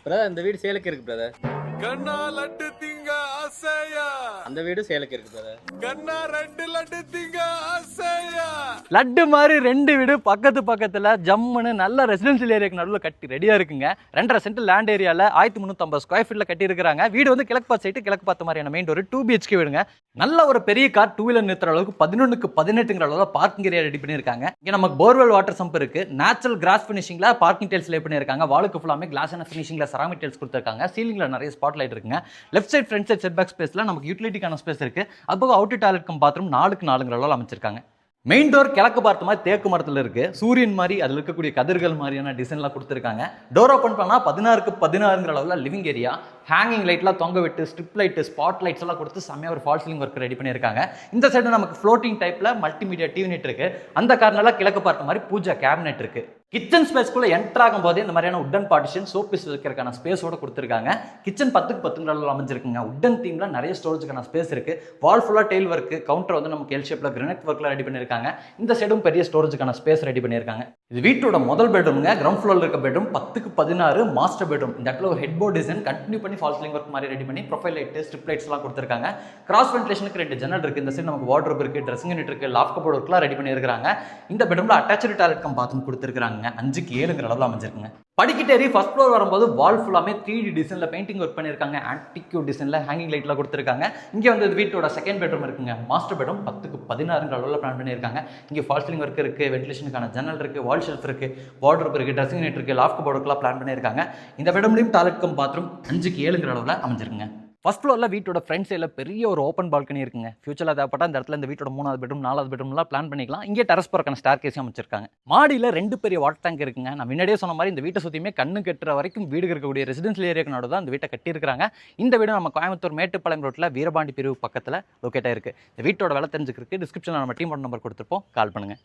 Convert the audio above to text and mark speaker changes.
Speaker 1: Brother இந்த வீடு சேலுக்கு இருக்கு பிரதர்.
Speaker 2: கண்ணா லட்டு திங்க ஆசையா,
Speaker 1: அந்த வீடு சேலுக்கு இருக்கு பிரதர்.
Speaker 2: கண்ணா ரெண்டு லட்டு திங்க ஆசையா.
Speaker 3: லட்டு மாதிரி 2 வீடு பக்கத்துல ஜம்முன்னு நல்ல ரெசிடென்ஷியல் ஏரியாக்கு நடுவில் கட்டி ரெடியா இருக்குங்க. 2.5 சென்ட் லேண்ட் ஏரியால 1350 ஸ்கொயர் ஃபீட்ல கட்டி இருக்கிறாங்க. வீடு வந்து கிழக்கு பார்த்த சைட்டு, கிழக்கு பார்த்த மாதிரியான மெயின் ஒரு 2 BHK வீடுங்க. நல்ல ஒரு பெரிய கார் 2 வீலர் நிறுத்துற அளவுக்கு 11க்கு 18ங்கிற அளவுல பார்க்கிங் ஏரியா ரெடி பண்ணியிருக்காங்க. இங்க நமக்கு போர்வெல் வாட்டர் சம்ப் இருக்கு. நேச்சுரல் கிராஸ் ஃபினிஷிங்ல பார்க்கிங் டைல்ஸ் லே பண்ணியிருக்காங்க. வாலுக்கு ஃபுல்லாமே கிளாஸ் அண்ட் ஃபினிஷிங்ல செராமிக் டைல்ஸ் கொடுத்திருக்காங்க. சீலிங்ல நிறைய ஸ்பாட் லைட் இருக்குங்க. Left side front side set back ஸ்பேஸ்ல நமக்கு யூட்டிலிட்டிக்கான ஸ்பேஸ் இருக்கு. அதுபோக அவுட்டர் டாய்லெட் கம் பாத்ரூம் 4க்கு 4ங்கிற அளவுல அமைச்சிருக்காங்க. மெயின் டோர் கிழக்கு பார்த்த மாதிரி தேக்கு மரத்தில் இருக்கு. சூரியன் மாதிரி அதில் இருக்கக்கூடிய கதிர்கள் மாதிரியான டிசைன்லாம் கொடுத்துருக்காங்க. டோர் ஓப்பன் பண்ணால் 16க்கு 16ங்கிற அளவில் லிவிங் ஏரியா, ஹேங்கிங் லைட்லாம் தொங்க விட்டு ஸ்ட்ரிப் லைட்டு ஸ்பாட் லைட்ஸ் எல்லாம் கொடுத்து செம்மையாக ஒரு ஃபால் சீலிங் ஒர்க் ரெடி பண்ணியிருக்காங்க. இந்த சைடு நமக்கு ஃப்ளோட்டிங் டைப்ல மல்டிமீடியா டிவி நெட் இருக்கு. அந்த கார்னர்ல கிழக்கு பார்த்த மாதிரி பூஜா கேபினெட் இருக்கு. கிச்சன் ஸ்பேஸ்க்குள்ள என்டர் ஆகும் போதே இந்த மாதிரியான உட்டன் பார்ட்டிஷன் சோப் பீஸ் வைக்கிறதுக்கான ஸ்பேஸோட கொடுத்துருக்காங்க. கிச்சன் 10க்கு 10ங்கிற அளவில் அமைஞ்சிருக்குங்க. உட்டன் தீம்ல நிறைய ஸ்டோரேஜுக்கான ஸ்பேஸ் இருக்கு. வால் ஃபுல்லா டெயில் ஒர்க், கவுண்டர் வந்து நமக்கு எல் ஷேப்ல கிரானைட் ஒர்க்ல ரெடி பண்ணியிருக்காங்க. இந்த சைடும் பெரிய ஸ்டோரேஜுக்கான ஸ்பேஸ் ரெடி பண்ணியிருக்காங்க. இது வீட்டோட முதல் பெட்ரூம்ங்க. கிரவுண்ட் ஃப்ளோர்ல இருக்க பெட்ரூம் 10க்கு 16 மாஸ்டர் பெட்ரூம். இந்த இடத்துல ஒரு ஹெட் போர்ட் டிசைன் கண்டினியூ பண்ணி ஃபால் சீலிங் ஒர்க் மாதிரி ரெடி பண்ணி ப்ரொஃபைல் லைட் ஸ்ட்ரிப் லைட்ஸ் எல்லாம் கொடுத்துருக்காங்க. கிராஸ் வென்டிலேஷனுக்கு 2 ஜன்னல் இருக்கு. இந்த சைடு நமக்கு வார்ட்ரோப் இருக்கு, ட்ரெஸ்ஸிங் யூனிட் இருக்கு, லாஃப்ட் கபோர்ட் ஒர்க்லாம் ரெடி பண்ணியிருக்காங்க. இந்த பெட்ரூம்ல அட்டாச்டு டாய்லெட் கம் பாத்ரூம் கொடுத்துருக்காங்க. 5க்கு 7ங்கிற அளவில் அமைஞ்சிருக்குங்க. படிக்கிட்டேரி ஃபர்ஸ்ட் ஃப்ளோர் வரும்போது வால் ஃபுல்லாமே 3D டிசைன்ல பெயிண்டிங் ஒர்க் பண்ணியிருக்காங்க. ஆன்டிக்யூ டிசைன்ல ஹேங்கிங் லைட்லாம் கொடுத்துருக்காங்க. இங்கே வந்து வீட்டோட செகண்ட் பெட்ரூம் இருக்குங்க. மாஸ்டர் பெட்ரூம் 10க்கு 16ங்கிற அளவில் பிளான் பண்ணியிருக்காங்க. இங்கே ஃபால் சீலிங் ஒர்க் இருக்கு, வென்டிலேஷனுக்கான ஜன்னல் இருக்கு, வால் ஷெல்ஃப் இருக்கு, வார்ட்ரோப் இருக்கு, ட்ரெஸ்ஸிங் யூனிட் இருக்கு, லாஃப்ட் கபோர்ட் ஒர்க்லாம் பிளான் பண்ணியிருக்காங்க. இந்த பெட்ரூம்லையும் டாய்லெட் கம் பாத்ரூம் 5க்கு 7ங்கிற அளவில் அமைஞ்சிருக்குங்க. ஃபர்ஸ்ட் ஃப்ளோரில் வீட்டோட ஃப்ரண்ட் சைடில் பெரிய ஒரு ஓப்பன் பால்கனி இருக்குங்க. ஃபியூச்சரில் தேவைப்பட்ட இந்த இடத்துல இந்த வீட்டோட 3வது பெட்ரூம் 4வது பெட்ரூம்லாம் பிளான் பண்ணிக்கலாம். இங்கே டெரஸ் போறக்கான ஸ்டார் கேஸும் அமைச்சிருக்காங்க. மாடியில் 2 பெரிய வாட்டர் டேங்க் இருக்குங்க. நான் முன்னாடியே சொன்ன மாதிரி இந்த வீட்டை சுற்றியுமே கண்ணு கட்டுற வரைக்கும் வீடு இருக்கக்கூடிய ரெசிடென்ஷியல் ஏரியாக்கு நடுவில் தான் இந்த வீட்டை கட்டியிருக்காங்க. இந்த வீடு நம்ம கோயம்புத்தூர் மேட்டுப்பாளையம் ரோட்டில் வீரபாண்டி பிரிவு பக்கத்தில் லொக்கேட் ஆயிருக்கு. இந்த வீட்டோட விலை தெரிஞ்சுக்கிறதுக்கு டிஸ்கிரிப்ஷனில் நம்ம டீமோட நம்பர் கொடுத்துருப்போம், கால் பண்ணுங்க.